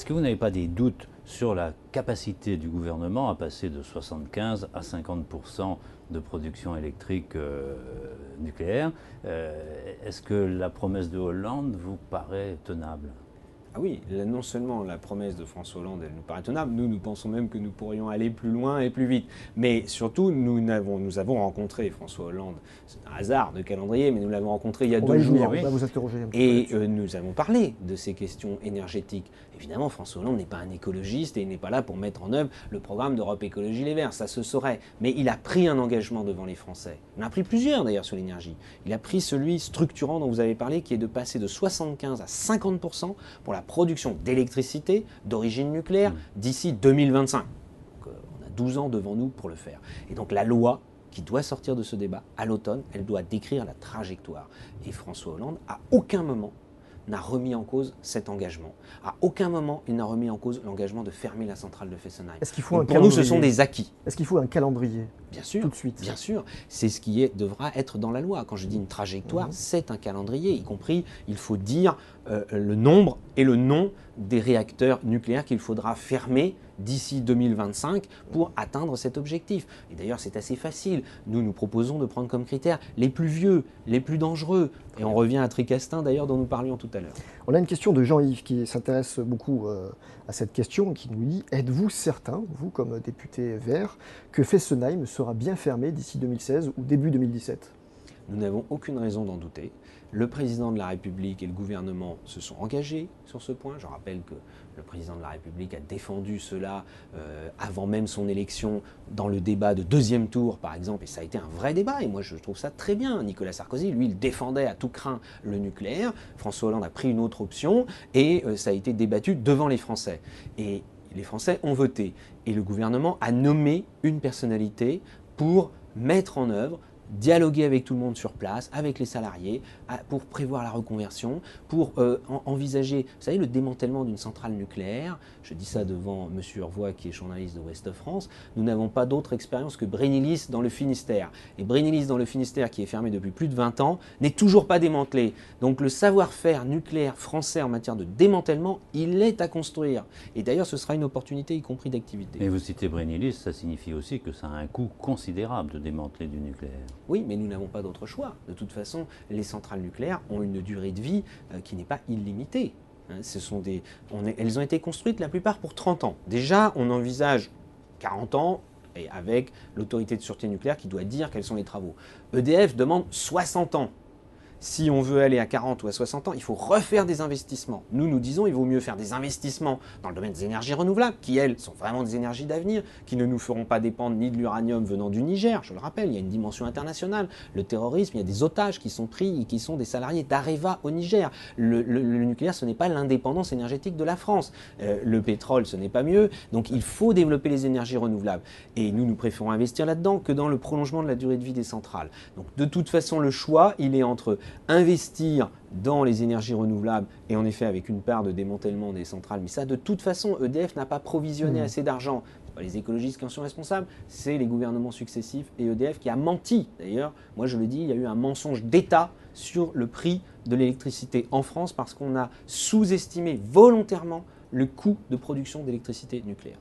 Est-ce que vous n'avez pas des doutes sur la capacité du gouvernement à passer de 75 à 50% de production électrique nucléaire? Est-ce que la promesse de Hollande vous paraît tenable? Ah oui, non seulement la promesse de François Hollande, elle nous paraît tenable, nous pensons même que nous pourrions aller plus loin et plus vite. Mais surtout, nous avons rencontré François Hollande, c'est un hasard de calendrier, mais nous l'avons rencontré il y a 2 jours. On va vous interroger un petit peu Et là-dessus. nous avons parlé de ces questions énergétiques. Évidemment, François Hollande n'est pas un écologiste et il n'est pas là pour mettre en œuvre le programme d'Europe Écologie Les Verts, ça se saurait. Mais il a pris un engagement devant les Français. Il en a pris plusieurs d'ailleurs sur l'énergie. Il a pris celui structurant dont vous avez parlé, qui est de passer de 75 à 50% pour la production d'électricité d'origine nucléaire d'ici 2025. Donc, on a 12 ans devant nous pour le faire. Et donc la loi qui doit sortir de ce débat à l'automne, elle doit décrire la trajectoire. Et François Hollande, à aucun moment, n'a remis en cause cet engagement. À aucun moment, il n'a remis en cause l'engagement de fermer la centrale de Fessenheim. Est-ce qu'il faut un pour nous, ce calendrier sont des acquis. Est-ce qu'il faut un calendrier? Bien sûr, tout de suite. Bien sûr, c'est ce qui devra être dans la loi. Quand je dis une trajectoire, c'est un calendrier, y compris, il faut dire le nombre et le nom des réacteurs nucléaires qu'il faudra fermer d'ici 2025 pour atteindre cet objectif. Et d'ailleurs, c'est assez facile. Nous proposons de prendre comme critères les plus vieux, les plus dangereux. Et on revient à Tricastin, d'ailleurs, dont nous parlions tout à l'heure. On a une question de Jean-Yves qui s'intéresse beaucoup à cette question, qui nous dit: êtes-vous certain, vous comme député vert, que Fessenheim sera bien fermé d'ici 2016 ou début 2017? Nous n'avons aucune raison d'en douter. Le président de la République et le gouvernement se sont engagés sur ce point. Je rappelle que le président de la République a défendu cela avant même son élection dans le débat de deuxième tour, par exemple, et ça a été un vrai débat, et moi je trouve ça très bien. Nicolas Sarkozy, lui, il défendait à tout crin le nucléaire. François Hollande a pris une autre option, et ça a été débattu devant les Français. Et les Français ont voté, et le gouvernement a nommé une personnalité pour mettre en œuvre, dialoguer avec tout le monde sur place, avec les salariés, pour prévoir la reconversion, pour envisager, vous savez, le démantèlement d'une centrale nucléaire. Je dis ça devant M. Urvois, qui est journaliste de Ouest France. Nous n'avons pas d'autre expérience que Brennilis dans le Finistère. Et Brennilis dans le Finistère, qui est fermé depuis plus de 20 ans, n'est toujours pas démantelé. Donc le savoir-faire nucléaire français en matière de démantèlement, il est à construire. Et d'ailleurs, ce sera une opportunité, y compris d'activité. Mais vous citez Brennilis, ça signifie aussi que ça a un coût considérable de démanteler du nucléaire. Oui, mais nous n'avons pas d'autre choix. De toute façon, les centrales nucléaires ont une durée de vie qui n'est pas illimitée. Elles ont été construites la plupart pour 30 ans. Déjà, on envisage 40 ans, et avec l'autorité de sûreté nucléaire qui doit dire quels sont les travaux. EDF demande 60 ans. Si on veut aller à 40 ou à 60 ans, il faut refaire des investissements. Nous disons qu'il vaut mieux faire des investissements dans le domaine des énergies renouvelables, qui, elles, sont vraiment des énergies d'avenir, qui ne nous feront pas dépendre ni de l'uranium venant du Niger. Je le rappelle, il y a une dimension internationale. Le terrorisme, il y a des otages qui sont pris et qui sont des salariés d'Areva au Niger. Le nucléaire, ce n'est pas l'indépendance énergétique de la France. Le pétrole, ce n'est pas mieux. Donc il faut développer les énergies renouvelables. Et nous préférons investir là-dedans que dans le prolongement de la durée de vie des centrales. Donc de toute façon, le choix, il est entre investir dans les énergies renouvelables et en effet avec une part de démantèlement des centrales. Mais ça, de toute façon, EDF n'a pas provisionné assez d'argent. Ce pas les écologistes qui en sont responsables, c'est les gouvernements successifs et EDF qui a menti. D'ailleurs, moi je le dis, il y a eu un mensonge d'État sur le prix de l'électricité en France parce qu'on a sous-estimé volontairement le coût de production d'électricité nucléaire.